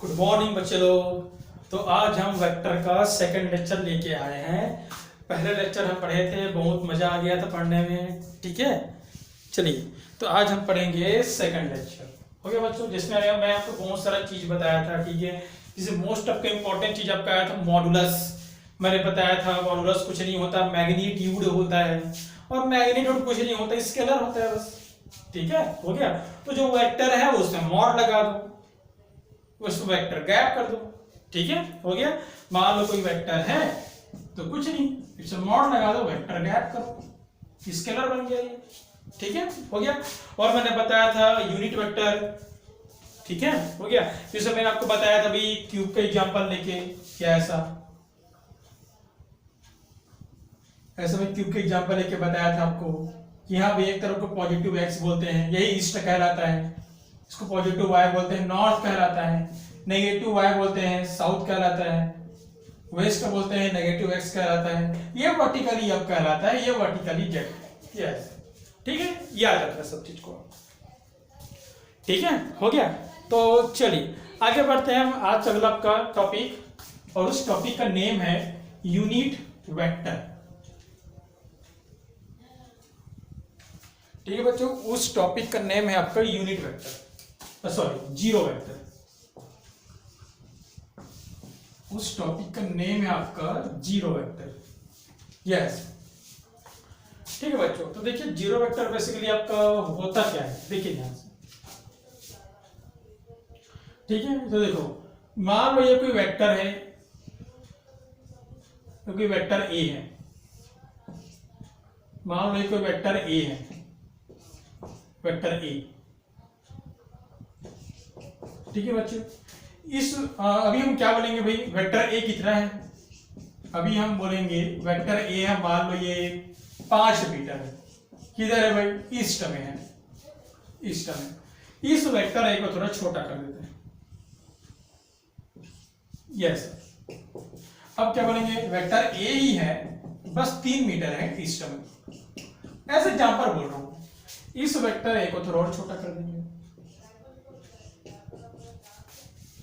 Good morning बच्चे लोग। तो आज हम वेक्टर का सेकंड लेक्चर लेके आए हैं। पहले लेक्चर हम पढ़े थे, बहुत मज़ा आ गया था पढ़ने में। ठीक है, चलिए तो आज हम पढ़ेंगे सेकंड लेक्चर। हो गया बच्चों, जिसमें मैं आपको बहुत सारा चीज़ बताया था। ठीक है, जैसे मोस्ट आपका इंपॉर्टेंट चीज़ आपका आया था मॉडुलस। मैंने बताया था मॉडुलस कुछ नहीं होता, मैग्नीट्यूड होता है। और मैग्नीट्यूड कुछ नहीं होता, स्केलर होता है बस। ठीक है, हो गया। तो जो वेक्टर है उसमें मॉड लगा दो, उसको वेक्टर गैप कर दो। ठीक है, हो गया। मान लो कोई वेक्टर है तो कुछ नहीं, इसे मॉड लगा दो, वेक्टर गैप करो, स्केलर बन गया ये। ठीक है, हो गया। और मैंने बताया था यूनिट वेक्टर। ठीक है, हो गया। जैसे मैंने आपको बताया था भाई क्यूब का एग्जांपल लेके, क्या ऐसा मैं क्यूब के एग्जांपल लेके बताया था आपको कि हाँ भाई एक तरफ को पॉजिटिव एक्स बोलते हैं, यही ईस्ट कहलाता है। इसको पॉजिटिव वाई बोलते हैं, नॉर्थ कहलाता है। नेगेटिव वाई बोलते हैं, साउथ कहलाता है। वेस्ट बोलते हैं, नेगेटिव एक्स कहलाता है। ये वर्टिकली अब कहलाता है, ये वर्टिकली जेड। यस, ठीक है, याद रखना सब चीज को। ठीक है, हो गया। तो चलिए आगे बढ़ते हैं हम। आज अगला का टॉपिक, और उस टॉपिक का नेम है यूनिट वेक्टर। ठीक है बच्चों, उस टॉपिक का नेम है आपका unit vector, sorry zero vector. उस टॉपिक का नेम है आपका जीरो वेक्टर। यस, ठीक है बच्चों। तो देखिए जीरो वेक्टर बेसिकली आपका होता क्या है, देखिए ध्यान से। ठीक है, तो देखो मान लो ये कोई वेक्टर है, तो कोई वेक्टर ए है। मान लो ये कोई वेक्टर ए है, वेक्टर ए। ठीक है बच्चों, इस अभी हम क्या बोलेंगे भाई, वेक्टर ए कितना है। अभी हम बोलेंगे वेक्टर ए है, मान लो ये 5 मीटर है। किधर है भाई, ईस्ट में है, ईस्ट में। इस वेक्टर ए को थोड़ा छोटा कर देते हैं। यस, अब क्या बोलेंगे, वेक्टर ए ही है, बस 3 मीटर है ईस्ट में। ऐसे एग्जांपल बोल रहा हूं। इस वेक्टर ए को थोड़ा और छोटा कर देंगे।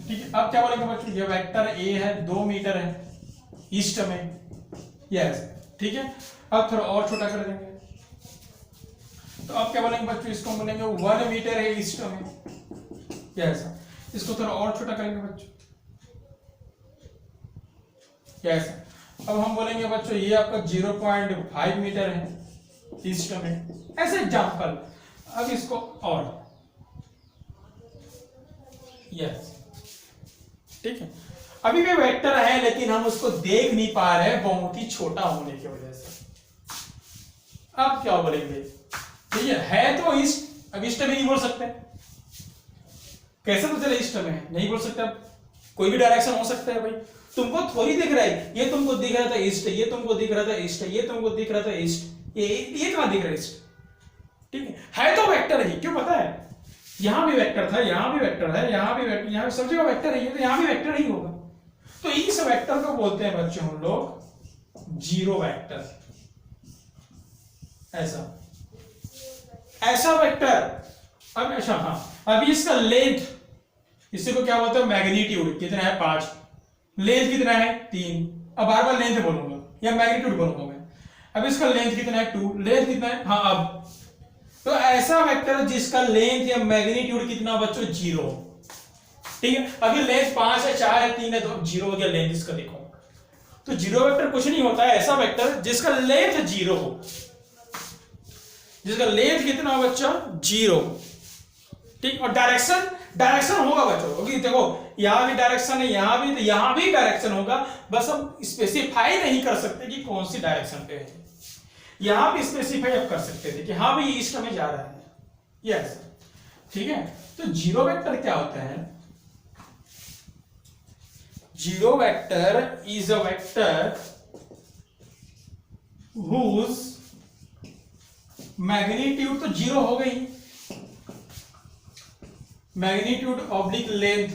ठीक है, अब क्या बोलेंगे बच्चों, ये वेक्टर ए है, 2 मीटर है ईस्ट में। यस, ठीक है, अब थोड़ा और छोटा कर देंगे। तो अब क्या बोलेंगे बच्चों, इसको बोलेंगे 1 मीटर है ईस्ट में। यस, इसको थोड़ा और छोटा करेंगे बच्चों। यस, अब हम बोलेंगे बच्चों ये आपका 0.5 मीटर है ईस्ट में। ऐसे एग्जांपल। अब इसको और, यस, ठीक है। अभी भी वेक्टर है लेकिन हम उसको देख नहीं पा रहे हैं, बहुत ही छोटा होने की वजह से। अब क्या बोलेंगे, ठीक है तो ईस्ट। अब ईस्ट में नहीं बोल सकते, कैसे तो चले ईस्ट में नहीं बोल सकते। अब कोई भी डायरेक्शन हो सकता है भाई, तुमको थोड़ी दिख रहा है। ये तुमको दिख रहा था ईस्ट, ये तुमको दिख रहा था ईस्ट, ये तुमको दिख रहा था ईस्ट, ये कहां दिख रहा है ईस्ट। ठीक है तो वेक्टर ही, क्यों पता है, यहां भी वेक्टर था, यहां भी वेक्टर है, यहां भी वेक्टर, यहां सब जगह वेक्टर है, तो यहां भी वेक्टर ही होगा। तो इस वेक्टर को बोलते हैं बच्चों हम लोग जीरो वेक्टर। ऐसा वेक्टर। अब अच्छा, हाँ, अभी इसका लेंथ, इसी को क्या बोलते हैं मैग्नीट्यूड। कितना है 5, लेंथ कितना है 3। अब बार बार लेंथ बोलूंगा या मैग्नीट्यूड बोलूंगा मैं। अब इसका लेंथ कितना है 2, लेंथ कितना है, हाँ। अब तो ऐसा वेक्टर जिसका लेंथ या मैग्नीट्यूड कितना बच्चों 0। ठीक है, अभी लेंथ 5 है, 4 है, 3 है, तो 0 हो गया लेंथ इसका। देखो तो जीरो वेक्टर कुछ नहीं होता है, ऐसा वेक्टर जिसका लेंथ 0 हो। जिसका लेंथ कितना हो बच्चों 0। ठीक, और डायरेक्शन होगा बच्चों, क्योंकि देखो यहां भी डायरेक्शन है, यहां भी, तो यहां भी डायरेक्शन होगा। बस हम स्पेसिफाई नहीं कर सकते कि कौन सी डायरेक्शन पे है। यहां भी स्पेसिफाई आप कर सकते थे कि हाँ भाई ईस्ट में जा रहा है। यस, ठीक है। तो जीरो वेक्टर क्या होता है, zero vector is a vector whose magnitude, तो 0 हो गई, मैग्नीट्यूड ऑब्लिक लेंथ।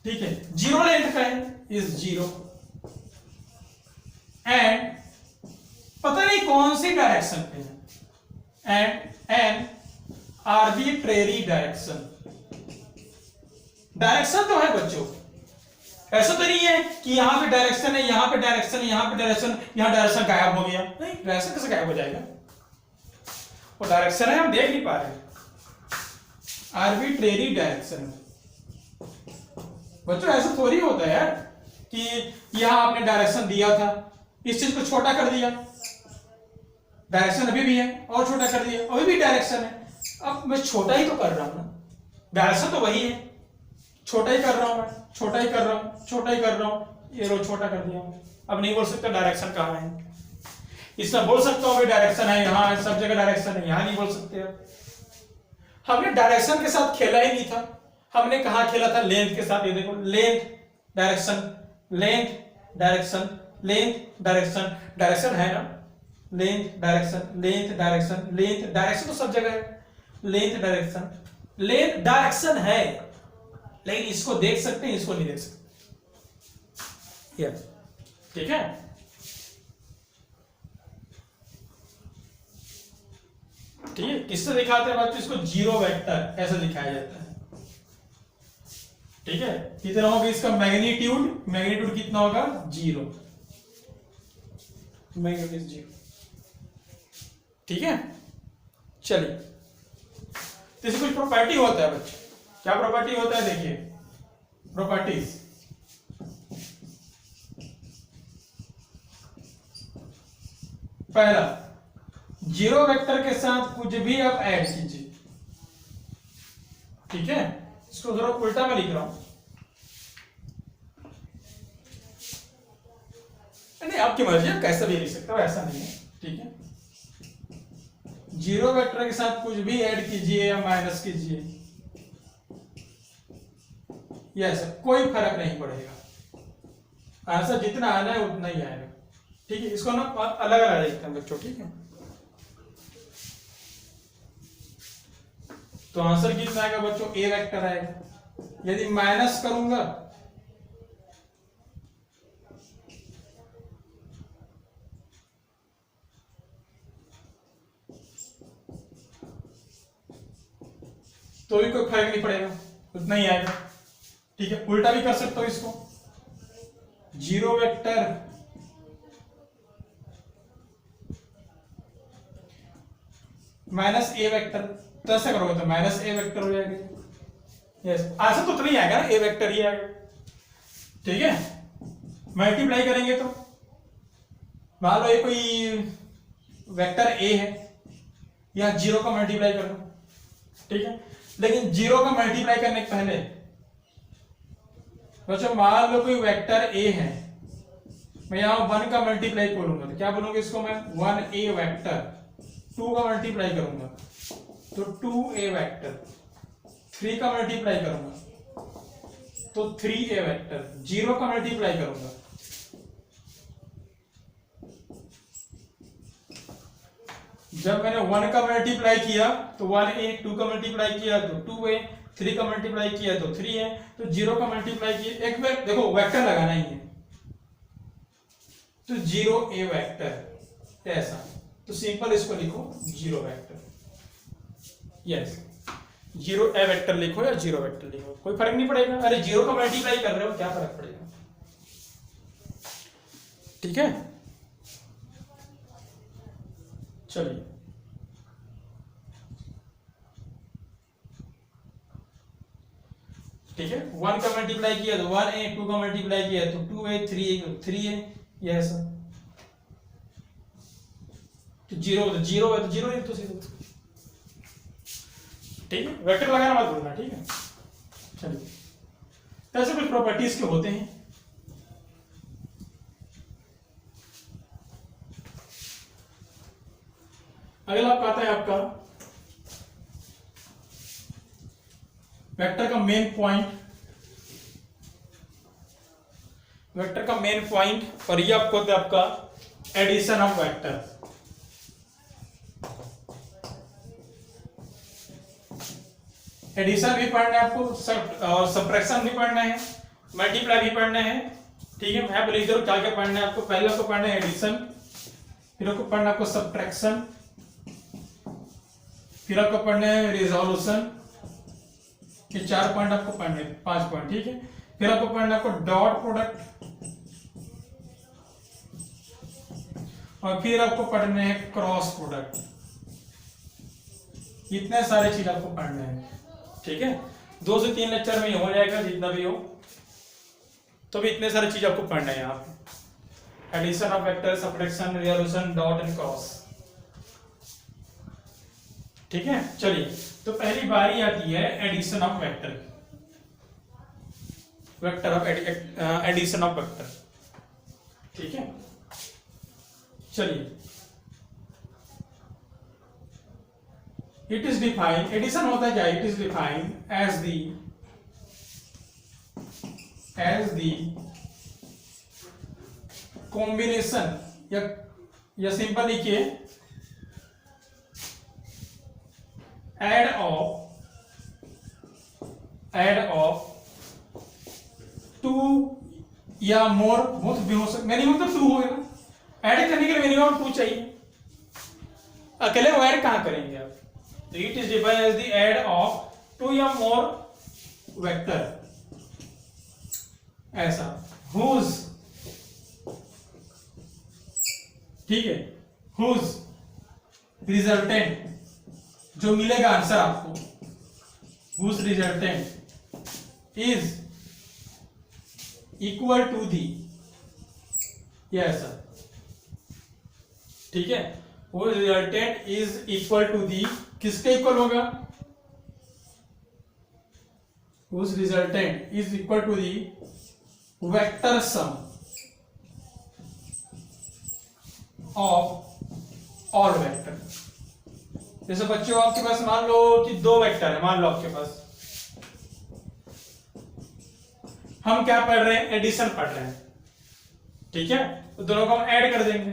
ठीक है, 0 लेंथ का है, इज 0 एंड पता नहीं कौन सी डायरेक्शन पे है, and an arbitrary direction. Direction तो है बच्चों, ऐसा तो नहीं है कि यहाँ पे डायरेक्शन है, यहाँ पे डायरेक्शन है, यहाँ पे डायरेक्शन, यहाँ डायरेक्शन गायब हो गया। नहीं, डायरेक्शन कैसे गायब हो जाएगा? वो डायरेक्शन है, हम देख नहीं पा रहे, आर्बिट्रेरी डायरेक्शन। बच्चों ऐसा थोड़ी होता है यार कि यहां आपने डायरेक्शन दिया था, इस चीज को छोटा कर दिया, डायरेक्शन अभी भी है, और छोटा कर दिया, अभी भी डायरेक्शन है। अब मैं छोटा ही तो कर रहा हूं ना, डायरेक्शन तो वही है, छोटा ही कर रहा हूं मैं, छोटा ही कर रहा हूं, छोटा ही कर रहा हूं, ये रो छोटा कर दिया। अब नहीं बोल सकता डायरेक्शन कहां है, इसमें बोल सकता हूं डायरेक्शन है यहां है, सब जगह डायरेक्शन है, यहां नहीं बोल सकते। हमने डायरेक्शन के साथ खेला ही नहीं था, हमने कहा खेला था लेंथ के साथ। ये देखो, length direction, length direction, length direction, direction है ना, length direction, length direction, length direction तो सब जगह है, लेंथ डायरेक्शन, लेंथ डायरेक्शन है, लेकिन इसको देख सकते हैं, इसको नहीं देख सकते। यस, ठीक है। ठीक है, किससे दिखाते हैं बच्चों इसको? जीरो वेक्टर ऐसे दिखाया जाता है। ठीक है, कितना होगा इसका मैग्नीट्यूड? मैग्नीट्यूड कितना होगा? Zero, magnitude zero. ठीक है, चलिए, तो इसमें कुछ प्रॉपर्टी होता है बच्चे। क्या प्रॉपर्टी होता है? देखिए प्रॉपर्टीज। पहला, जीरो वेक्टर के साथ कुछ भी आप ऐड कीजिए। ठीक है, इसको जरा उल्टा में लिख रहा हूं, नहीं आपकी मर्जी, आप कैसा भी लिख सकते हो, ऐसा नहीं है। ठीक है, जीरो वेक्टर के साथ कुछ भी ऐड कीजिए या माइनस कीजिए, यस, कोई फर्क नहीं पड़ेगा, आंसर जितना आना है उतना ही आएगा। ठीक है, इसको ना अलग अलग लिखते हैं बच्चों। ठीक है, तो आंसर कितना आएगा बच्चों? ए वेक्टर आएगा। यदि माइनस करूंगा तो भी कोई फर्क नहीं पड़ेगा, उतना ही आएगा। ठीक है, उल्टा भी कर सकते हो इसको, जीरो वेक्टर माइनस ए वेक्टर, तो ऐसा करोगे तो माइनस ए वेक्टर हो जाएगा। यस, आंसर तो उतना ही आएगा ना, ए वेक्टर ही आएगा। ठीक है, मल्टीप्लाई करेंगे तो मान लो ये कोई वेक्टर ए है, या जीरो का मल्टीप्लाई कर दो। ठीक है, लेकिन जीरो का मल्टीप्लाई करने के पहले बच्चों मान लो कोई वेक्टर ए है, मैं यहां वन का मल्टीप्लाई बोलूंगा तो क्या बोलूंगा इसको मैं? One A vector. टू का मल्टीप्लाई करूंगा तो टू ए वेक्टर, थ्री का मल्टीप्लाई करूंगा तो थ्री ए वेक्टर, जीरो का मल्टीप्लाई करूंगा जब मैंने वन का मल्टीप्लाई किया तो वन ए, टू का मल्टीप्लाई किया तो टू ए, थ्री का मल्टीप्लाई किया तो थ्री है, तो जीरो का मल्टीप्लाई किया, एक बार देखो वेक्टर लगाना ही है तो जीरो ए वेक्टर, ऐसा तो सिंपल इसको लिखो जीरो वेक्टर। यस, जीरो ए वेक्टर लिखो या जीरो वेक्टर लिखो, कोई फर्क नहीं पड़ेगा। अरे जीरो का मल्टीप्लाई कर रहे हो, क्या फर्क पड़ेगा? ठीक है, चलिए, ठीक है, वन का मल्टीप्लाई किया तो वन ए, टू का मल्टीप्लाई किया तो टू ए, थ्री ए तो थ्री ए, यह सब तो जीरो है तो जीरो लिख दो सीधे। ठीक है, वेक्टर लगाना मत भूलना। ठीक है, चलिए, तो ऐसे कुछ प्रॉपर्टीज के होते हैं। अगला आता है आपका वेक्टर का मेन पॉइंट, वेक्टर का मेन पॉइंट, और ये आपको होता है आपका एडिशन ऑफ वेक्टर। एडिशन भी पढ़ना है आपको, और सब्ट्रैक्शन भी पढ़ना है, मल्टीप्लाई भी पढ़ना है। ठीक है, मैं आप लिख दो क्या क्या पढ़ना है आपको। पहले आपको पढ़ना है एडिशन, फिर आपको पढ़ना है आपको सब्ट्रैक्शन, फिर आपको पढ़ना है रिजोल्यूशन, ये 4 पॉइंट आपको पढ़ने, 5 पॉइंट, ठीक है। फिर आपको पढ़ना आपको डॉट प्रोडक्ट, और फिर आपको पढ़ने हैं क्रॉस प्रोडक्ट। इतने सारे चीज आपको पढ़ने हैं, ठीक है। 2 से 3 लेक्चर में हो जाएगा जितना भी हो, तो भी इतने सारे चीज आपको पढ़ना है यहाँ पे। Addition of vector, subtraction, resolution, dot and cross, ठीक है। चलिए, तो पहली बारी आती है addition of vector, vector of addition of vector, ठीक है। चलिए, इट इज डिफाइंड, एडिशन होता है क्या, it is defined as the combination, या सिंपल लिखिए एड ऑफ 2 या मोर, बहुत भी हो सकता, मिनिमम तो 2 होगा। ऐड करने के लिए मिनिमम 2 चाहिए, अकेले वो ऐड कहां करेंगे आप। तो it is defined as the add of 2 या मोर वेक्टर, ऐसा हुज, ठीक है, हुज रिजल्टेंट, जो मिलेगा आंसर आपको, whose resultant is equal to the, ये ऐसा, ठीक है। Whose resultant is equal to the, किसके इक्वल होगा, whose resultant is equal to the vector sum of all vector. जैसे बच्चों आपके पास मान लो कि 2 वेक्टर है, मान लो आपके पास, हम क्या पढ़ रहे हैं, एडिशन पढ़ रहे हैं, ठीक है। तो दोनों को हम ऐड कर देंगे,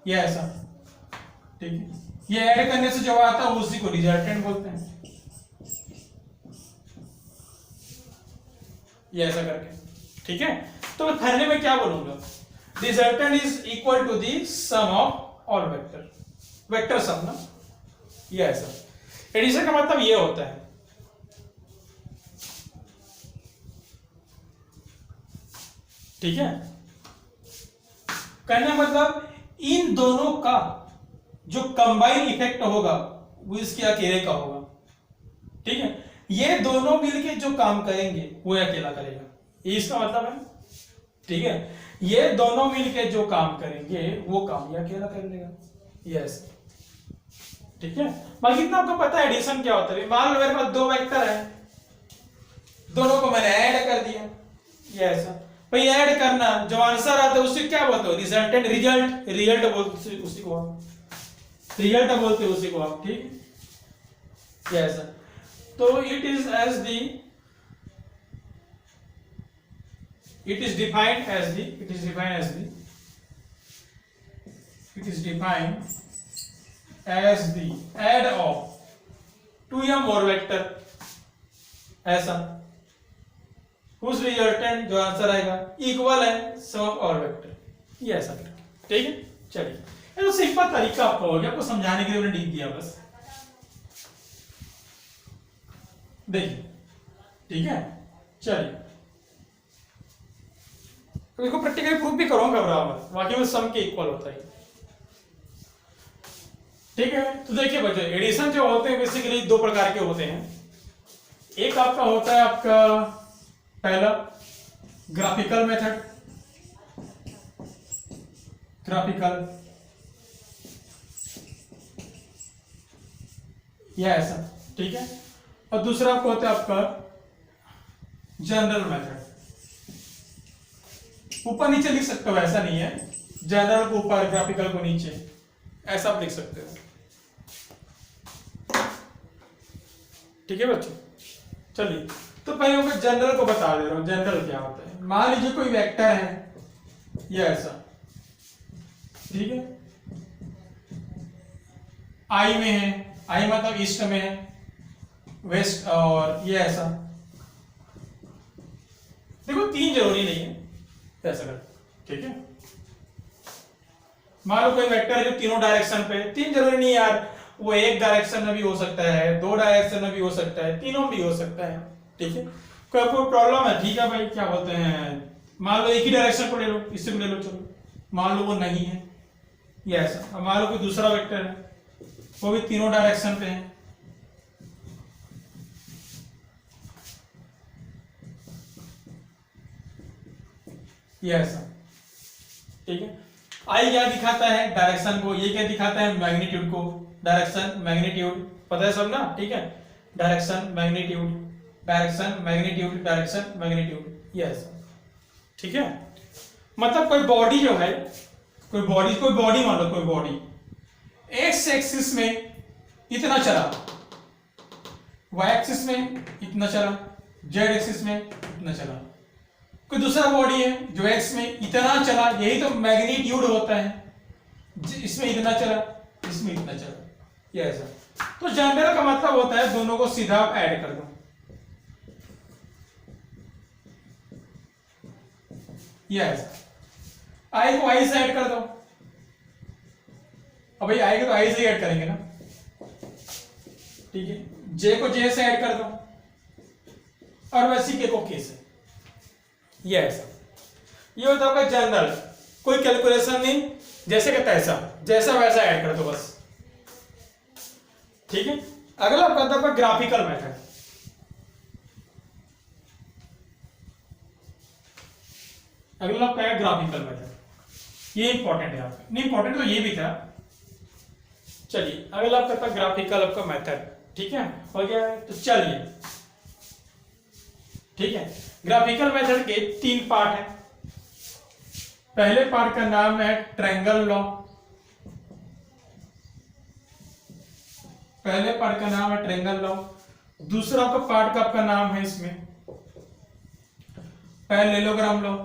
ये ऐसा, ठीक है। ये ऐड करने से जो आता है उसी को रिजल्टेंट बोलते हैं, ये ऐसा करके, ठीक है। तो मैं थर्ड में क्या बोलूंगा, resultant is equal to the sum of all vector, vector sum ना, ये ऐसा। एडिशन का मतलब ये होता है, ठीक है। कहने मतलब इन दोनों का जो कंबाइन इफेक्ट होगा वो इसके अकेले का होगा, ठीक है। ये दोनों मिलके जो काम करेंगे वो अकेला करेगा, ये इसका मतलब है, ठीक है। ये दोनों मिलके जो काम करेंगे वो काम ये अकेला कर लेगा, यस, ठीक है। बाकी इतना आपको पता है एडिशन क्या होता है। मान लो मेरे पास 2 वेक्टर है, दोनों को मैंने ऐड कर दिया, ये ऐसा। भाई ऐड करना, जो आंसर आता है उससे क्या बोलते हो, रिजल्टेंट, रिजल्ट, रिजल्ट बोलते उसी को आप, रिजल्ट बोलते हो उसी को आप, ठीक, ये ऐसा। तो it is as the, it is defined as the it is defined as the add of 2 या more vector, ऐसा, whose resultant जो आंसर आएगा इक्वल है सम ऑफ ऑल वेक्टर, ये ऐसा करके, ठीक है। चलिए, ये तो सिंपल तरीका आपको हो गया, आपको समझाने के लिए मैंने लिख दिया बस, देखिए, ठीक है। चलिए, तो इसको प्रैक्टिकली प्रूफ भी करूंगा बराबर, वाकई में सम के इक्वल होता है, ठीक है। तो देखिए बच्चों, एडिशन जो होते हैं बेसिकली 2 प्रकार के होते हैं। एक आपका होता है आपका पहला ग्राफिकल मेथड, ग्राफिकल, या ऐसा, ठीक है। और दूसरा आपको होता है आपका जनरल मेथड, ऊपर नीचे लिख सकते हो, ऐसा नहीं है, जनरल को ऊपर, ग्राफिकल को नीचे, ऐसा आप लिख सकते हो, ठीक है बच्चों। चलिए, तो पहले मैं जनरल को बता दे रहा हूं, जनरल क्या होता है। मान लीजिए कोई वेक्टर है, ये ऐसा, ठीक है, आई में है, आई मतलब ईस्ट में है, वेस्ट, और ये ऐसा, देखो 3 जरूरी नहीं है, ऐसा कर, ठीक है। मान लो कोई वेक्टर है जो तीनों डायरेक्शन पे, 3 जरूरी नहीं यार, वो एक डायरेक्शन में भी हो सकता है, दो डायरेक्शन में भी हो सकता है, तीनों भी हो सकता है। ठीक है, कोई प्रॉब्लम है? ठीक है भाई, क्या बोलते हैं, मान लो एक ही डायरेक्शन को ले लो, इससे को ले लो, चलो मान लो वो नहीं है, ये ऐसा। अब मान लो कोई दूसरा वेक्टर है, वो भी तीनों डायरेक्शन पे है, ये ऐसा। ठीक है, आई क्या दिखाता है? डायरेक्शन को। ये क्या दिखाता है? मैग्नीट्यूड को। डायरेक्शन, मैग्नीट्यूड, पता है सब ना? ठीक है, direction, magnitude, direction, magnitude, direction, magnitude, ये ऐसा। ठीक है, मतलब कोई बॉडी जो है, कोई बॉडी मान लो, कोई बॉडी एक्स एक्सिस में इतना चला, वाई एक्सिस में इतना चला, जेड एक्सिस में इतना चला। कोई दूसरा बॉडी है जो एक्स में इतना चला, यही तो मैग्नीट्यूड होता है। इसमें इतना चला, इसमें इतना चला, ये ऐसा। तो जनरल का मतलब होता है दोनों को सीधा ऐड कर दो, ये ऐसा। आई को आई से ऐड कर दो, अब भाई आई को तो आई से ऐड करेंगे ना। ठीक है, जे को जे से ऐड कर दो, और वैसी के को के से, ये ऐसा। ये होता है आपका जनरल, कोई कैलकुलेशन नहीं, जैसे का तैसा, जैसा वैसा ऐड कर दो बस। ठीक है, अगला आपका ग्राफिकल मेथड। अगला आपका है ग्राफिकल मेथड। ये इंपॉर्टेंट है आपका, नहीं इंपॉर्टेंट तो ये भी था। चलिए अगला आपका था ग्राफिकल आपका मेथड। ठीक है, हो गया है, तो चलिए। ठीक है, ग्राफिकल मेथड के 3 पार्ट हैं। पहले पार्ट का नाम है ट्रायंगल लॉ। पहले पार्ट का नाम है ट्रायंगल लॉ। दूसरा का पार्ट का आपका नाम है इसमें पैरेललोग्राम लॉ।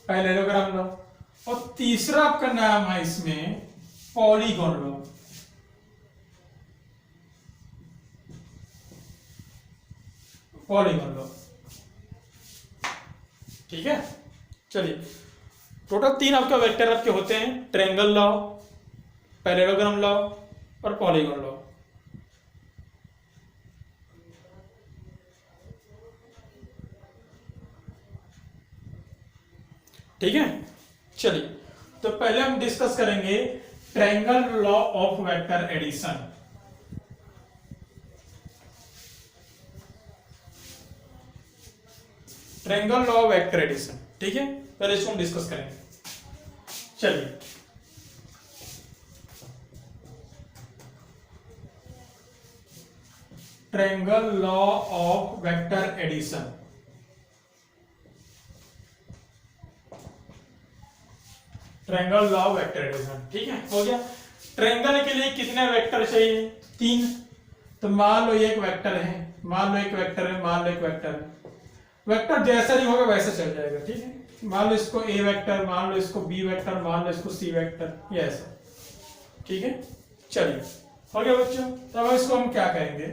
Parallelogram law. और तीसरा आपका नाम है इसमें पॉलीगॉन लॉ। Polygon law. ठीक है, चलिए टोटल 3 आपका वेक्टर आपके होते हैं, ट्रायंगल लॉ, पैरेललोग्राम लॉ और पॉलीगॉन लॉ। ठीक है, चलिए तो पहले हम डिस्कस करेंगे triangle law of vector addition. Triangle law of vector addition. ठीक है, पहले इसको हम डिस्कस करेंगे। चलिए triangle law of vector addition. Triangle law of vector addition. ठीक है, हो गया। ट्रायंगल के लिए कितने वेक्टर चाहिए? 3। तो मान लो एक वेक्टर है, मान लो एक वेक्टर है, मान लो एक वेक्टर है। वेक्टर जैसा नहीं होगा वैसा चल जाएगा। ठीक है, मान लो इसको ए वेक्टर, मान लो इसको बी वेक्टर, मान लो इसको सी वेक्टर, ये ऐसा। ठीक है, चलिए हो गया बच्चों। तब इसको हम क्या करेंगे,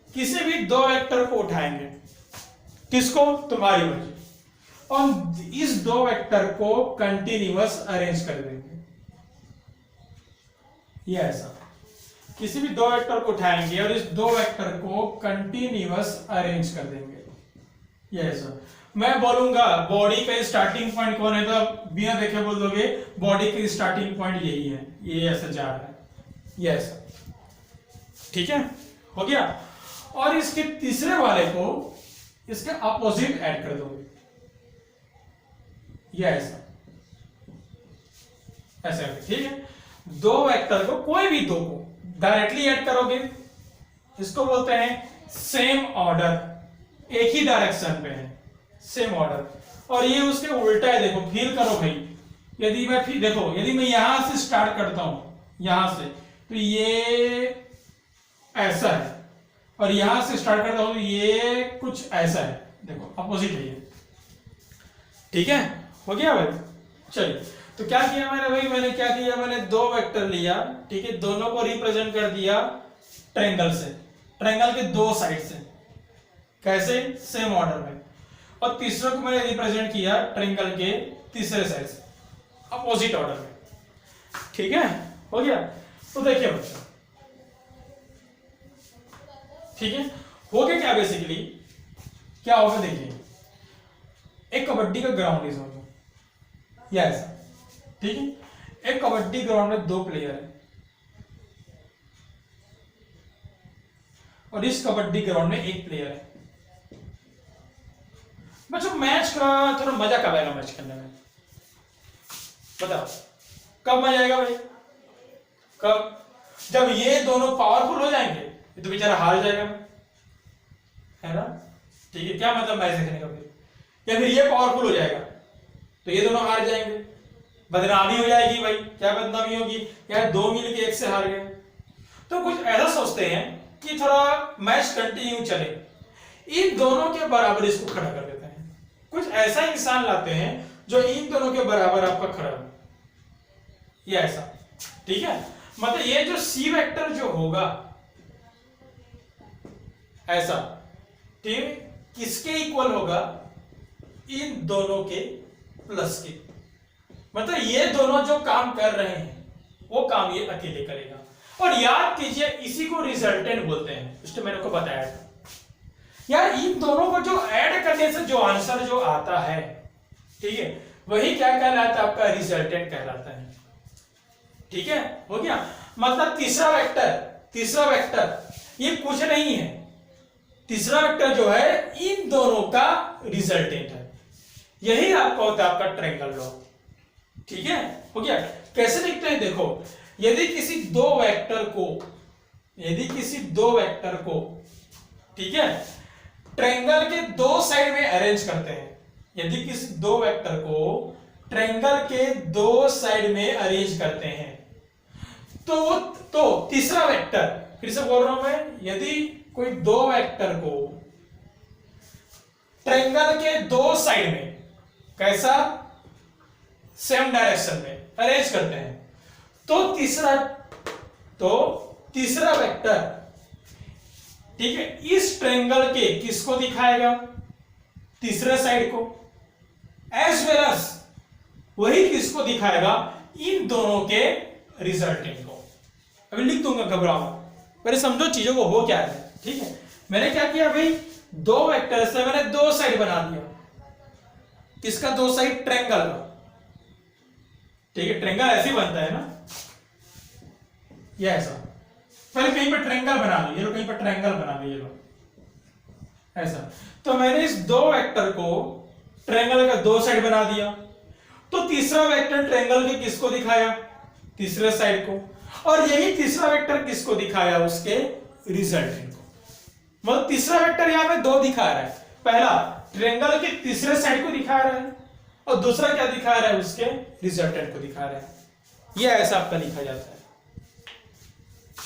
किसी भी 2 वेक्टर को उठाएंगे, किसको? तुम्हारी मर्जी, और इस 2 वेक्टर को कंटिन्यूअस अरेंज कर देंगे, ये ऐसा। किसी भी 2 वेक्टर को उठाएंगे और इस 2 वेक्टर को कंटिन्यूअस अरेंज कर देंगे, ये ऐसा। मैं बोलूंगा बॉडी का स्टार्टिंग पॉइंट कौन है, तो बिना देखे बोल दोगे बॉडी का स्टार्टिंग पॉइंट यही है, ये ऐसा जा रहा है, ये ऐसा। ठीक है, हो गया। और इसके तीसरे वाले को इसके अपोजिट ऐड कर दोगे, ये ऐसा, ऐसा। ठीक है, 2 वेक्टर को, कोई भी 2 को डायरेक्टली ऐड करोगे, इसको बोलते हैं सेम ऑर्डर, एक ही डायरेक्शन पे है, सेम ऑर्डर। और ये उसके उल्टा है, देखो फील करो भाई। यदि मैं फिर देखो, यदि मैं यहां से स्टार्ट करता हूं, यहां से, तो ये ऐसा है, और यहां से स्टार्ट करता हूं तो ये कुछ ऐसा है, देखो अपोजिट है ये। ठीक है, हो गया भाई। चलिए, तो क्या किया मैंने भाई, मैंने क्या किया, मैंने 2 वेक्टर लिया। ठीक है, दोनों को रिप्रेजेंट कर दिया ट्रायंगल से, ट्रायंगल के 2 साइड से, कैसे? सेम ऑर्डर में। और तीसरे को मैंने रिप्रेजेंट किया ट्रायंगल के तीसरे साइड से, अपोजिट ऑर्डर में। ठीक है, हो गया। तो देखिए बच्चों, ठीक है, हो गया क्या बेसिकली, क्या होगा देखिए, एक कबड्डी का ग्राउंड इज होगा या ऐसा, ठीक है। एक कबड्डी ग्राउंड में 2 प्लेयर है और इस कबड्डी ग्राउंड में 1 प्लेयर है। बच्चों मैच का थोड़ा मजा कब आएगा मैच खेलने में, बताओ कब मजा आएगा भाई? कब? जब ये दोनों पावरफुल हो जाएंगे, ये तो बेचारा हार जाएगा, है ना? ठीक है, क्या मतलब मैच देखने का फिर? या फिर ये पावरफुल हो जाएगा तो ये दोनों हार जाएंगे, बदनामी हो जाएगी भाई। क्या बदनामी होगी? यार 2 मिल के 1 से हार गए। तो कुछ ऐसा सोचते हैं कि थोड़ा मैच कंटिन्यू चले, इन दोनों के बराबर इसको खड़ा कर देते हैं। कुछ ऐसा इंसान लाते हैं जो इन दोनों के बराबर आपका खड़ा हो, ये ऐसा, ठीक है। मतलब ये जो सी वेक्टर जो होगा ऐसा, ठीक, किसके इक्वल होगा? इन दोनों के प्लस के। मतलब ये दोनों जो काम कर रहे हैं वो काम ये अकेले करेगा। और याद कीजिए इसी को रिजल्टेंट बोलते हैं, उसने मैंने को बताया था यार। इन दोनों को जो ऐड करने से जो आंसर जो आता है, ठीक है, वही क्या कहलाता है? आपका रिजल्टेंट कहलाता है। ठीक है, हो गया। मतलब तीसरा वेक्टर ये कुछ नहीं है, तीसरा वेक्टर जो है इन दोनों का रिजल्टेंट है। यही आपका होता है आपका ट्रायंगल लॉ। ठीक है, हो गया। कैसे लिखते हैं देखो, यदि किसी दो वेक्टर को ठीक है ट्रायंगल के 2 साइड में अरेंज करते हैं, यदि किसी 2 वेक्टर को ट्रायंगल के 2 साइड में अरेंज करते हैं तो तीसरा वेक्टर, फिर से बोल रहा हूं मैं, यदि कोई 2 वेक्टर को ट्रायंगल के 2 साइड में कैसा सेम डायरेक्शन में अरेंज करते हैं तो तीसरा वेक्टर, ठीक है, इस ट्रायंगल के किसको दिखाएगा? तीसरे साइड को, एज वेल एज वही किसको दिखाएगा? इन दोनों के रिजल्टेंट को। अभी लिख दूंगा, घबराओ पहले समझो चीजों को हो क्या है। ठीक है, मैंने क्या किया भाई, 2 वेक्टर से मैंने 2 साइड बना दिया। किसका 2 साइड? ट्रायंगल का। ठीक है, ट्रायंगल ऐसे ही बनता है ना, ये ऐसा। पहले कहीं पर ट्रायंगल बना लो, ये लो, कहीं पर ट्रायंगल बना लो, ये लो ऐसा। तो मैंने इस 2 वेक्टर को ट्रायंगल का 2 साइड बना दिया, तो तीसरा वेक्टर ट्रायंगल के किसको दिखाया? तीसरे साइड को। और यही तीसरा वेक्टर किसको दिखाया? उसके रिजल्टेंट को। मतलब तीसरा वेक्टर यहां पे 2 दिखा रहा है, पहला ट्रायंगल के तीसरे साइड को दिखा रहा है और दूसरा क्या दिखा रहा है? उसके रिजल्टेंट को दिखा रहा है। यह ऐसा आपका लिखा जाता है।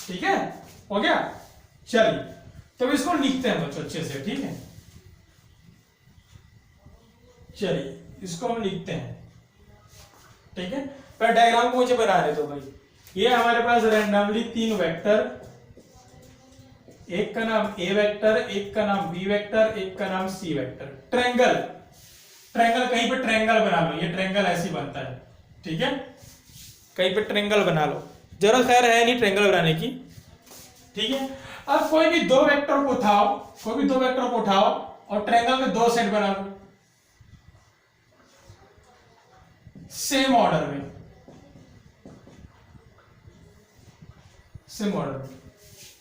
ठीक है, हो गया। चलिए तो इसको लिखते हैं बच्चों अच्छे से। ठीक है, चलिए इसको हम लिखते हैं। ठीक है, पर डायग्राम को मुझे बना रहे तो भाई, ये हमारे पास रैंडमली 3 वेक्टर, एक का नाम ए वेक्टर, एक का नाम बी वेक्टर, एक का नाम सी वेक्टर। ट्रायंगल कहीं पे ट्रायंगल बना लो, ये ट्रायंगल ऐसे बनता है। ठीक है, कहीं पे ट्रायंगल बना लो, जरूरत खैर है नहीं ट्रायंगल बनाने की। ठीक है, अब कोई भी 2 वेक्टर को उठाओ और ट्रायंगल के 2 साइड बना लो सेम ऑर्डर में,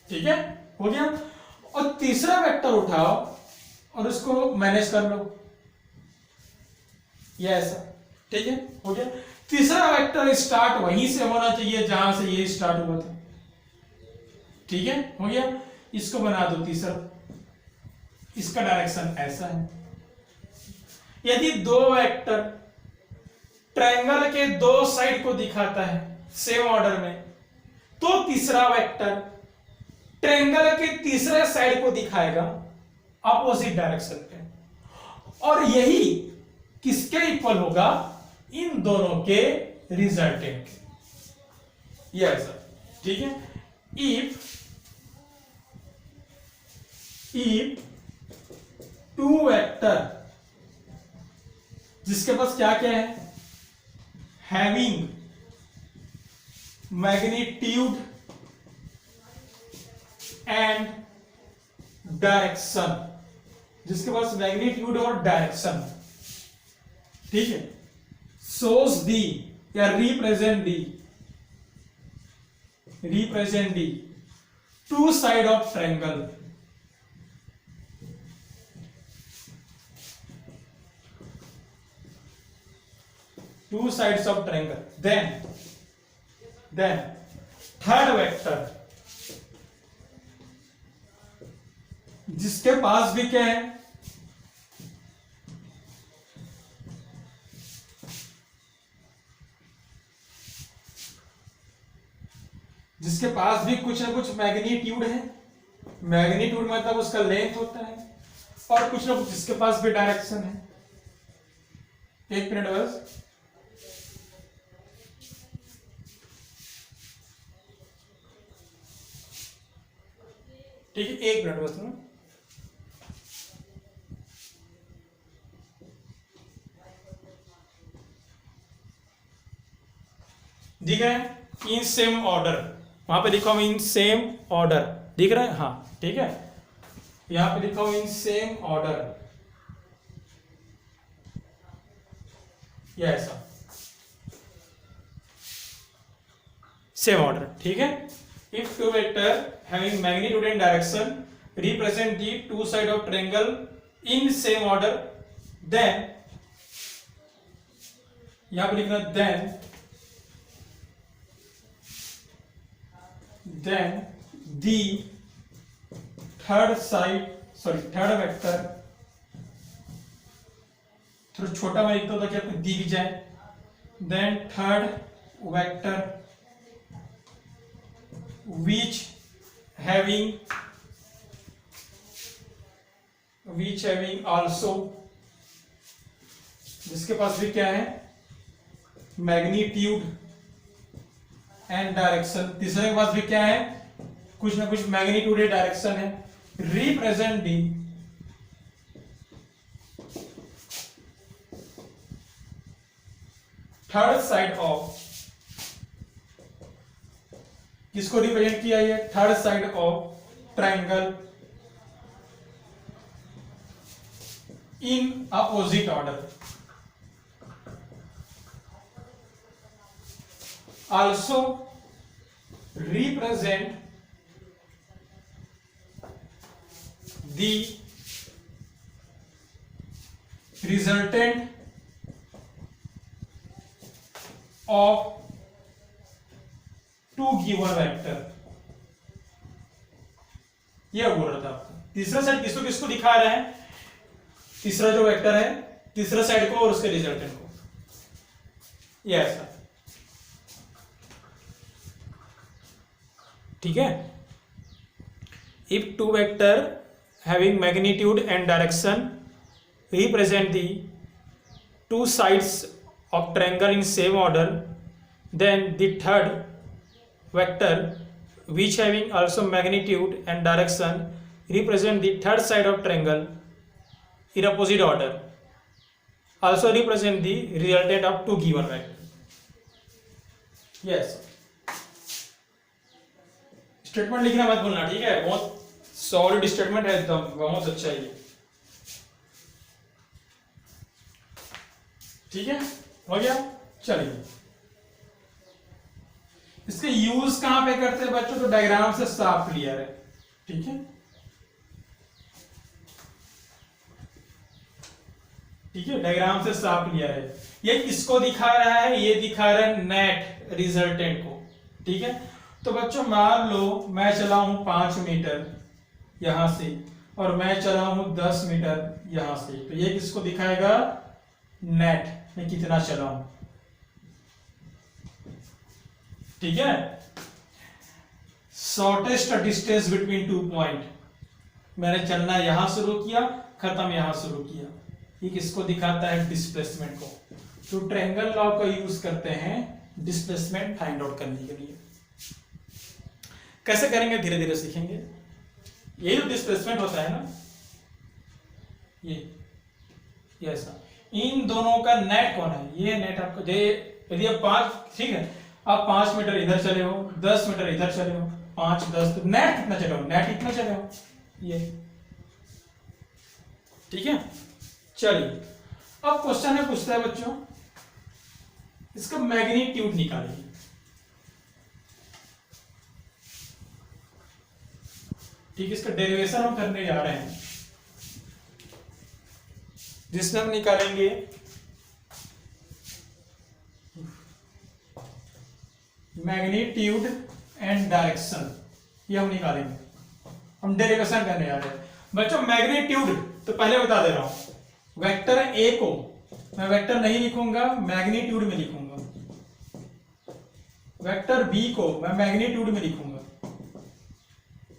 ठीक है, हो गया। और तीसरा वेक्टर उठाओ और उसको मैनेज कर लो, ये ऐसा। ठीक है, हो गया। तीसरा वेक्टर स्टार्ट वहीं से होना चाहिए जहां से ये स्टार्ट हुआ था। ठीक है, हो गया। इसको बना दो तीसरा, इसका डायरेक्शन ऐसा है। यदि 2 वेक्टर ट्रायंगल के 2 साइड को दिखाता है सेम ऑर्डर में, तो तीसरा वेक्टर ट्रायंगल के तीसरे साइड को दिखाएगा अपोजिट डायरेक्शन पे, और यही किसके इक्वल होगा? इन दोनों के रिजल्टेंट। ये ऐसा। ठीक है, इफ 2 वेक्टर जिसके पास क्या क्या है? हैविंग मैग्नीट्यूड एंड डायरेक्शन, जिसके पास मैग्नीट्यूड और डायरेक्शन, ठीक है, shows दी या represent the two side of triangle, two sides of triangle, then third vector जिसके पास भी क्या है, जिसके पास भी कुछ ना कुछ मैग्नीट्यूड है, मैग्नीट्यूड मतलब उसका लेंथ होता है, और कुछ ना कुछ जिसके पास भी डायरेक्शन है। एक मिनट बस, ठीक है, एक मिनट बस ना। दिख रहा है इन सेम ऑर्डर, वहां पे लिखा हूं इन सेम ऑर्डर, दिख रहा है, हाँ ठीक है, यहां पे लिखा हूं इन सेम ऑर्डर, या ऐसा सेम ऑर्डर, ठीक है। If two vector having magnitude and direction represent the two side of triangle in same order, then यहां पे लिखना then the third vector, थोड़ा छोटा मैं लिखता हूं ताकि आपको दी भी जाए, then third vector which having also, जिसके पास भी क्या है, मैग्नीट्यूड एंड डायरेक्शन, तीसरे के पास भी क्या है, कुछ ना कुछ मैग्नीट्यूड है, डायरेक्शन है, represent the third side of, किसको रिप्रेजेंट किया है, third side of triangle in opposite order, also represent the resultant of two given vector। यह बोल रहा था आपको, तीसरा साइड किसको किसको दिखा रहा है, तीसरा जो वेक्टर है, तीसरा साइड को और उसके रिजल्टेंट को, यह ऐसा, ठीक है। If two vector having magnitude and direction represent the two sides of triangle in same order, then the third vector which having also magnitude and direction represent the third side of triangle in opposite order, also represent the resultant of two given vector। yes, statement लिखना मत भूलना, ठीक है, बहुत solid statement है एकदम, बहुत अच्छा है ये, ठीक है, हो गया। चलिए, इसके यूज कहां पे करते हैं बच्चों, तो डायग्राम से साफ क्लियर है, ठीक है, ठीक है, डायग्राम से साफ क्लियर है। ये किसको दिखा रहा है, ये दिखा रहा है नेट रिजल्टेंट को, ठीक है। तो बच्चों मान लो मैं चला हूं 5 मीटर यहां से और मैं चला हूं 10 मीटर यहां से, तो ये किसको दिखाएगा, नेट मैं कितना चला हूं, ठीक है। Shortest distance between two point, मैंने चलना यहां शुरू किया, खत्म यहां शुरू किया, ये किसको दिखाता है, डिस्प्लेसमेंट को। तो ट्रायंगल लॉ का यूज करते हैं डिस्प्लेसमेंट फाइंड आउट करने के लिए। कैसे करेंगे धीरे धीरे सीखेंगे। ये जो डिस्प्लेसमेंट होता है ना, ये ऐसा, इन दोनों का नेट कौन है, ये नेट आपको, ये यदि आप 5, ठीक है, आप 5 मीटर इधर चले हो, 10 मीटर इधर चले हो, 5 10, तो नेट कितना चले हो, नेट इतना चले हो ये, ठीक है। चलिए अब क्वेश्चन है, पूछता है बच्चों इसका मैग्नीट्यूड निकालिए। ठीक है, इसका डेरिवेशन हम करने जा रहे हैं, जिसमें हम निकालेंगे मैग्नीट्यूड एंड डायरेक्शन, ये हम निकालेंगे, हम डेरिवेशन करने जा रहे हैं बच्चों। मैग्नीट्यूड तो पहले बता दे रहा हूं, वेक्टर ए को मैं वेक्टर नहीं लिखूंगा, मैग्नीट्यूड में लिखूंगा, वेक्टर बी को मैं मैग्नीट्यूड में लिखूंगा,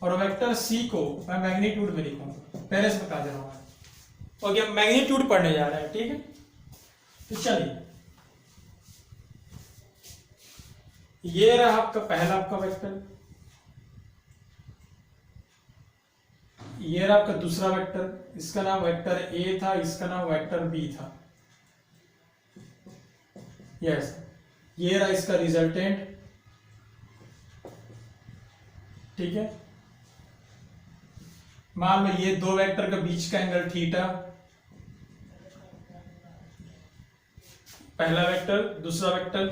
और वेक्टर सी को मैं मैग्नीट्यूड में लिखूंगा, पहले से बता दे रहा हूं। ओके, मैग्नीट्यूड पढ़ने जा रहे हैं, ठीक है। तो चलिए, ये रहा आपका पहला आपका वेक्टर, ये रहा आपका दूसरा वेक्टर, इसका नाम वेक्टर ए था, इसका नाम वेक्टर बी था, यस। ये रहा इसका रिजल्टेंट, ठीक है। मान लो ये दो वेक्टर के बीच का एंगल थीटा, पहला वेक्टर दूसरा वेक्टर,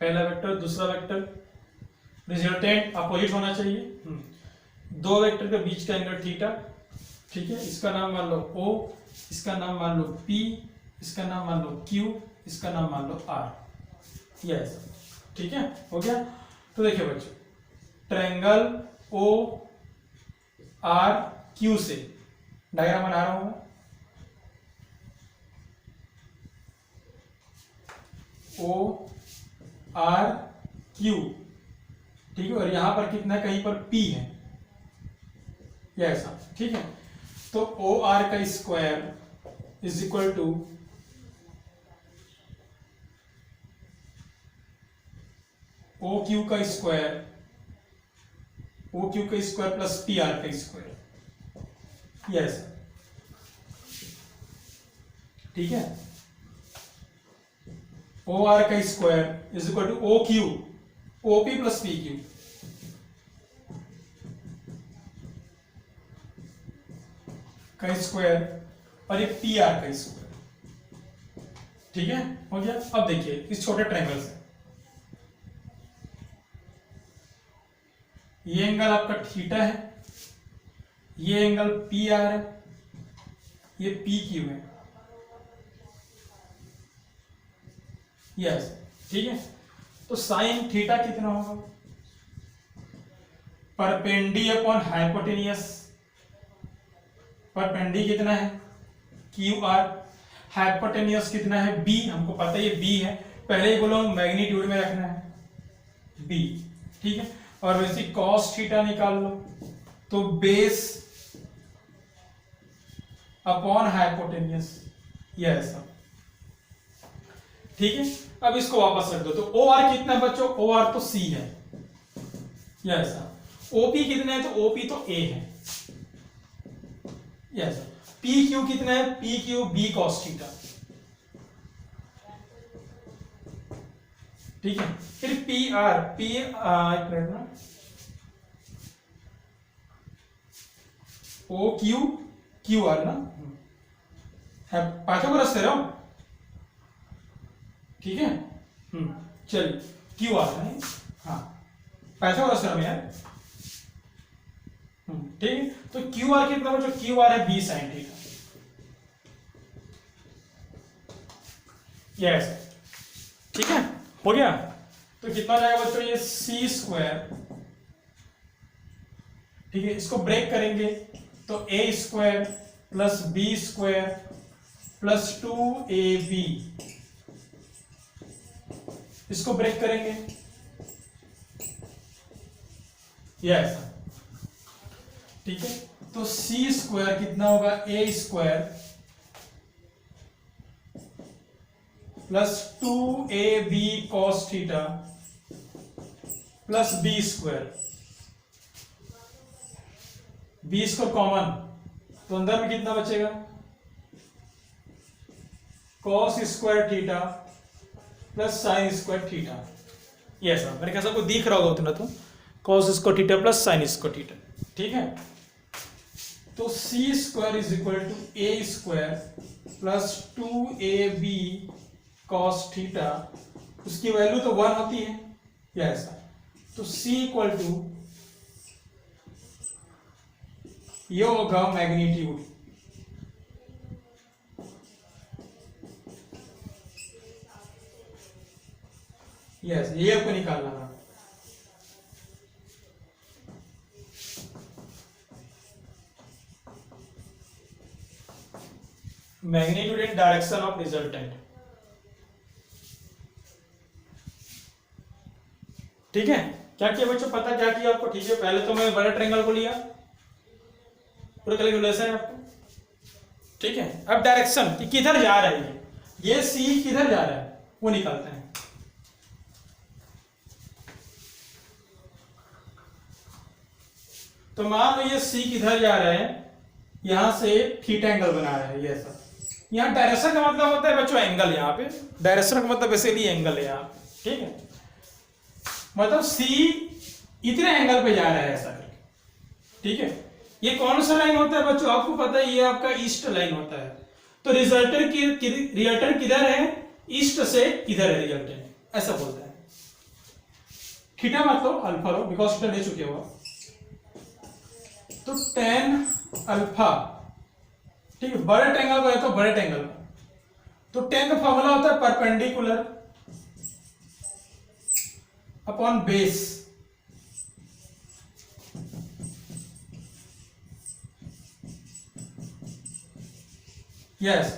पहला वेक्टर दूसरा वेक्टर, रिजल्टेंट अपोजिट होना चाहिए। दो वेक्टर के बीच का एंगल थीटा, ठीक है। इसका नाम मान लो O, इसका नाम मान लो P, इसका नाम मान लो Q, इसका नाम मान लो R, यस, ठीक है, हो गया। तो देखिए बच्चों, ट्रायंगल O R Q से डायग्राम बना रहा हूं, O R Q, ठीक है, और यहां पर कितना, कहीं पर P है, यह ऐसा, ठीक है। तो ओ आर का square is equal to O Q का स्क्वायर, ओ क्यू का स्क्वायर प्लस पी आर का स्क्वायर, यस, ठीक है। ओ आर का square is equal to O Q, O P plus P Q, का स्क्वायर, और ये पी आर का स्क्वायर, ठीक है, हो गया। अब देखिए इस छोटे ट्रायंगल से ये एंगल आपका थीटा है, ये एंगल पी आर है, ये पी क्यू है, यस, ठीक है। तो साइन थीटा कितना होगा, परपेंडी अपॉन हाइपोटेनियस, परपेंडी कितना है क्यू आर, हाइपोटेनियस कितना है बी, हमको पता है ये बी है, पहले ही बोलो मैग्नीट्यूड में रखना है बी, ठीक है। और वैसे कॉस थीटा निकाल लो, तो बेस अपॉन हाइपोटेनियस, ये ऐसा, ठीक है। अब इसको वापस रख दो, तो ओ आर कितना है बच्चों, ओ आर तो सी है, ये ऐसा। ओपी कितना है, तो ओपी तो ए है, ये ऐसा। पी क्यू कितना है, P Q B cos theta, ठीक है। फिर P R, P O Q Q R ना है, पाइथागोरस से रहो, ठीक है। चलिए क्यू आर है, हाँ पाइथागोरस से यार, ठीक है। तो क्यू आर कितना बच्चों, क्यू आर है बी साइन थीटा, यस, ठीक है, हो गया। तो कितना जाएगा बच्चों, ये सी स्क्वायर, ठीक है। इसको ब्रेक करेंगे तो a square plus b square plus 2ab, इसको ब्रेक करेंगे, यस, ठीक है। तो सी स्क्वायर कितना होगा, a square plus 2ab cos theta plus b square, b square common, तो अंदर में कितना बचेगा, cos square theta plus sine square theta. ये सब मेरे कैसा को दिख रहा होगा उतना तो, cos square theta plus sine square theta, ठीक है। तो c square is equal to a square plus 2ab cos theta, उसकी वैल्यू तो 1 होती है, या ऐसा। तो c इक्वल टू, ये होगा मैग्नीट्यूड, यस, ये आपको निकालना था। Magnitude in direction of resultant, ठीक है। क्या किया बच्चों, पता क्या किया आपको, ठीक है। पहले तो मैं बड़ा ट्रायंगल को लिया, पूरा कैलकुलेशन है आपको, ठीक है। अब डायरेक्शन कि किधर जा रहा है, ये सी किधर जा रहा है वो निकालते हैं। तो मान लो ये सी किधर जा रहा है, यहां से थीटा एंगल बना रहा है, ये ऐसा। यहाँ डायरेक्शन का मतलब होता है बच्चों एंगल, यहाँ पे डायरेक्शन का मतलब वैसे भी एंगल है यहाँ, ठीक है। मतलब सी इतने एंगल पे जा रहा है ऐसा करके, ठीक है। ये कौन सा लाइन होता है बच्चों, आपको पता है, ये आपका ईस्ट लाइन होता है। तो रिजल्टेंट किधर है, ईस्ट से इधर है रिजल्टेंट, ऐसा बोलते हैं। थीटा मतलब अल्फा लो, बिकॉज थीटा ले चुके हो। तो टेन अल्फा, ठीक है। बड़े ट्रायंगल को है तो बड़े ट्रायंगल का, तो टेन का फॉर्मूला होता है परपेंडिकुलर अपॉन बेस, यस।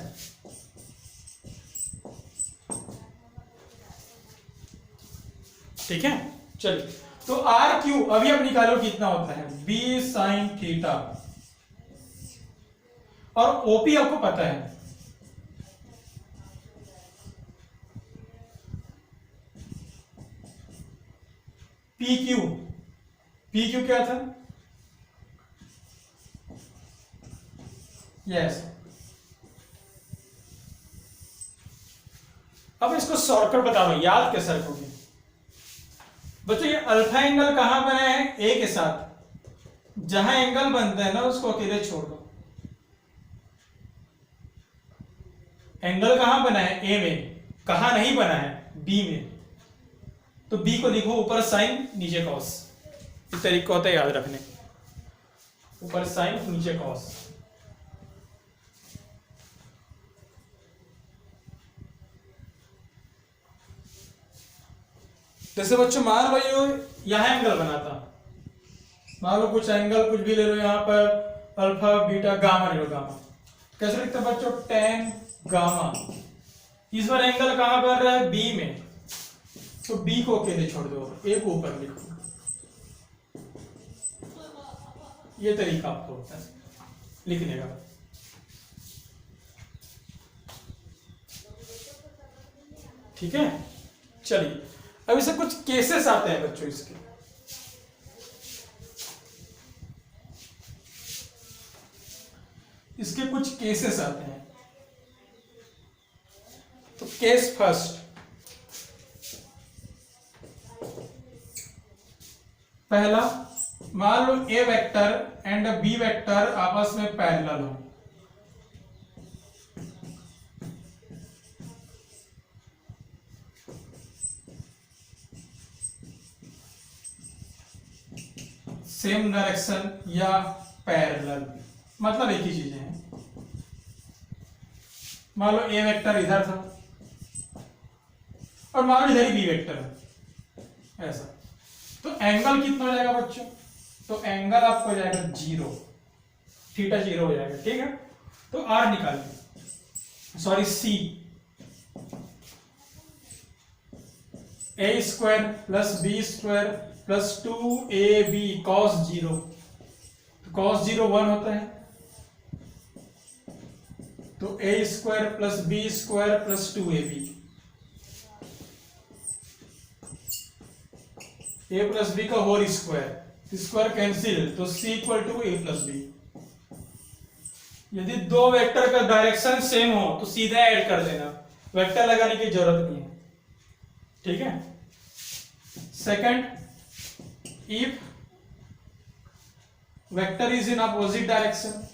ठीक है, चलिए। तो आर क्यू अभी आप निकालो कितना होता है, बी साइन थीटा, और ओपी आपको पता है, पी क्यू क्या था, यस। अब इसको शॉर्टकट बताओ, याद कैसे रखोगे बच्चों। ये अल्फा एंगल कहां बना है, ए के साथ। जहां एंगल बनता है ना उसको अकेले छोड़ दो। एंगल कहां बना है, ए में, कहां नहीं बना है, बी में। तो बी को लिखो ऊपर साइन नीचे कॉस, इस तरीका होता है याद रखने, ऊपर साइन नीचे कॉस। जैसे बच्चों मान लो यहां एंगल बना था, मान लो कुछ एंगल कुछ भी ले लो, यहां पर अल्फा बीटा गामा ले लो। गामा कैसे लिखते हैं बच्चों, टेन गामा। इस बार एंगल कहां बन रहा है, बी में, तो बी को अकेले छोड़ दो, ए को ऊपर लिखो। ये तरीका आपको होता है लिखने का। ठीक है, चलिए। अब इसे कुछ केसेस आते हैं बच्चों, इसके कुछ केसेस आते हैं। तो केस फर्स्ट, पहला, मान लो ए वेक्टर एंड बी वेक्टर आपस में पैरेलल हो। सेम डायरेक्शन या पैरेलल, मतलब एक ही चीजें हैं। मान लो ए वेक्टर इधर था और मान लो इधर ही बी वेक्टर है, ऐसा। तो एंगल कितना हो जाएगा बच्चों, तो एंगल आपको हो जाएगा 0, थीटा 0 हो जाएगा, ठीक है। तो आर निकालिए, sorry c, a square plus b square plus 2ab cos 0, तो cos 0 1 होता है। तो a square plus b square plus 2ab, a plus b का होल स्क्वायर, स्क्वायर कैंसिल, तो c equal to a plus b. यदि दो vector का direction same हो तो सीधा ऐड कर देना, वेक्टर लगाने की जरूरत नहीं है, ठीक है। Second, if vector is in opposite direction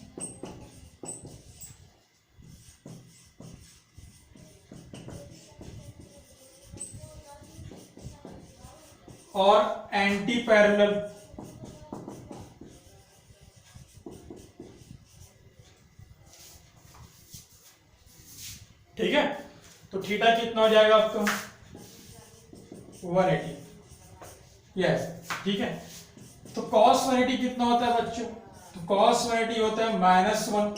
और एंटी पैरेलल, ठीक है। तो थीटा कितना हो जाएगा आपका 180, यस, ठीक है। तो cos 180 कितना होता है बच्चों, तो cos 180 होता है -1,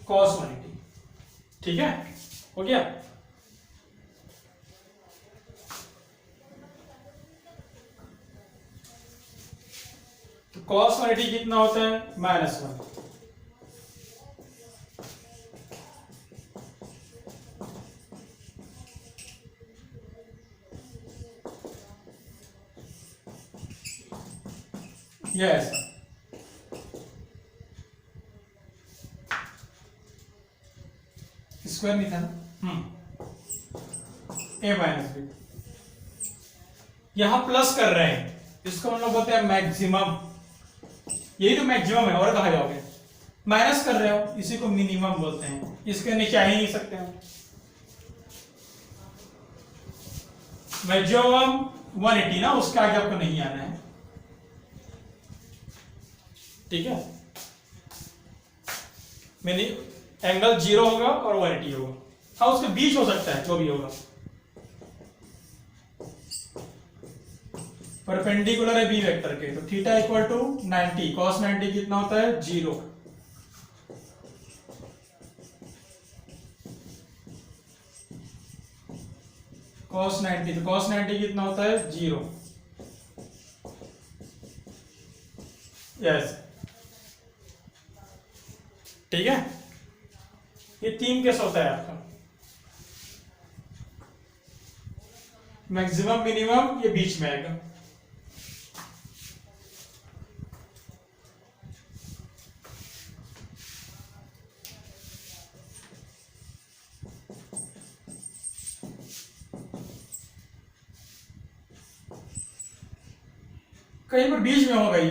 cos 180, ठीक है, हो गया। तो cos 180 कितना होता है -1, यस, स्क्वायर नहीं था ना, a माइनस बी, यहां प्लस कर रहे हैं, इसको हम लोग बोलते हैं मैक्सिमम, यही तो मैक्सिमम है, और कहा जाओगे, माइनस कर रहे हो इसी को मिनिमम बोलते हैं, इसके नीचे आ ही नहीं सकते हम। मैक्सिमम 180 ना, उसके आगे आपको नहीं आना है, ठीक है। मैंने एंगल 0 होगा और 180 होगा, हाँ उसके बीच हो सकता है, जो भी होगा। परपेंडिकुलर है बी वेक्टर के, तो थीटा इक्वल टू 90, cos 90 कितना होता है 0, cos 90, तो cos 90 कितना होता है 0, यस, ठीक है। ये 3 केस होता है आपका, मैक्सिमम मिनिमम ये बीच में आएगा। कहीं पर बीच में होगा ये,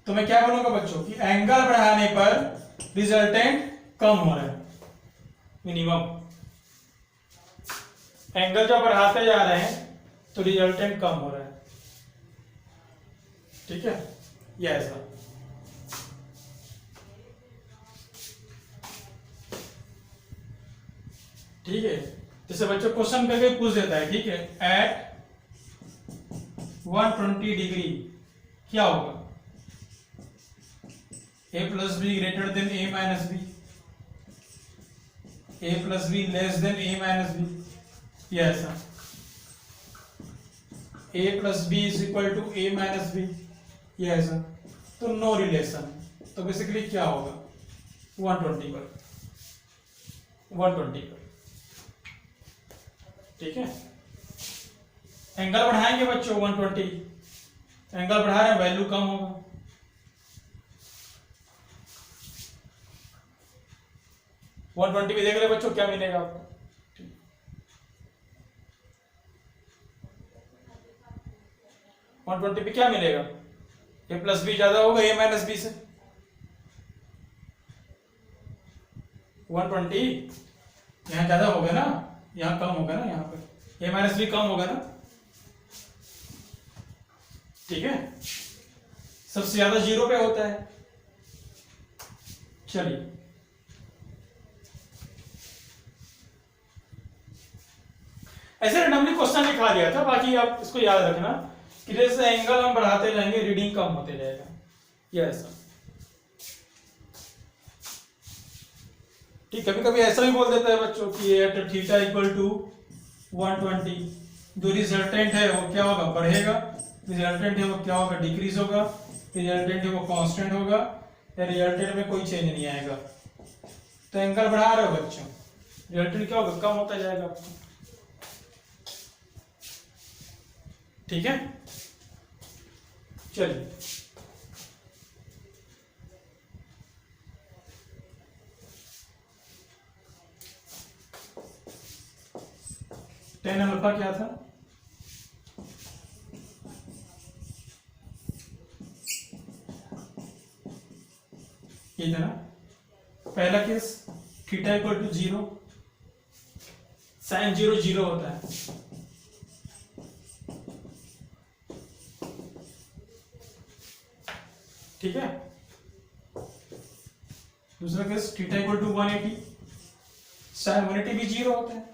तो मैं क्या बोलूंगा बच्चों कि एंगल बढ़ाने पर रिजल्टेंट कम हो रहा है, मिनिमम, एंगल जब बढ़ाते जा रहे हैं तो रिजल्टेंट कम हो रहा है, ठीक है, ये ऐसा। ठीक है, जैसे बच्चों क्वेश्चन करके पूछ देता है, ठीक है, एट 120 डिग्री क्या होगा, a plus B greater than a minus B, a plus B less than a minus B, ये ऐसा, a plus B is equal to a minus B, ये ऐसा, तो नो रिलेशन, तो बेसिकली क्या होगा 120 पर, 120 पर, ठीक है। एंगल बढ़ाएंगे बच्चों 120, एंगल बढ़ा रहे हैं वैल्यू कम होगा, वन 120 भी देख रहे बच्चों क्या मिलेगा आपको, 120 पे क्या मिलेगा, a प्लस बी ज्यादा होगा a माइनस बी से, 120 यहाँ ज्यादा होगा ना, यहाँ कम होगा ना, यहाँ पर a माइनस बी कम होगा ना, ठीक है, सबसे ज्यादा 0 पे होता है। चलिए ऐसे रैंडमली क्वेश्चन लिखा दिया था, बाकी आप इसको याद रखना कि जैसे एंगल हम बढ़ाते जाएंगे रीडिंग कम होते जाएगा, ये ऐसा, ठीक। कभी कभी ऐसा भी बोल देता है बच्चों कि एट थीटा इक्वल टू 120, जो रिजल्टेंट है वो क्या होगा, बढ़ेगा, रिजल्टेंट है वो क्या होगा, डिक्रीज होगा, रिजल्टेंट है वो कांस्टेंट होगा, या रिजल्टेंट में कोई चेंज नहीं आएगा, तो एंगल बढ़ा रहे हो बच्चों, रिजल्टेंट क्या होगा, कम होता जाएगा आपका। ठीक है, चलिए टेन अल्फा क्या था, ये था ना पहला case, theta equal to 0, sine 0 0 होता है। ठीक है, दूसरा case theta equal to 180, sine 180 भी 0 होता है।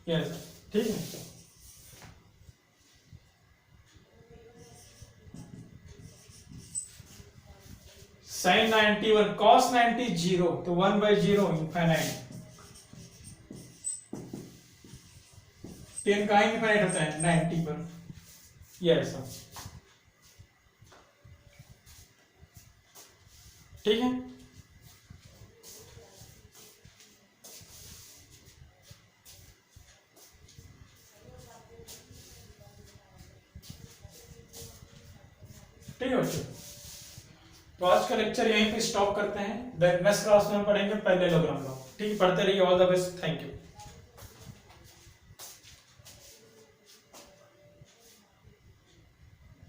यस, ठीक है। साइन 90 1, कॉस 90 0, तो 1/0 इनफाइनाइट। टेन कहाँ इनफाइनाइट होता है, 90 पर। यस ठीक है, ठीक है बच्चों। तो आज का लेक्चर यहीं पे स्टॉप करते हैं, देन नेक्स्ट क्लास में पढ़ेंगे पहले लोग्राम लॉ। ठीक है, पढ़ते रहिए, all the best, thank you.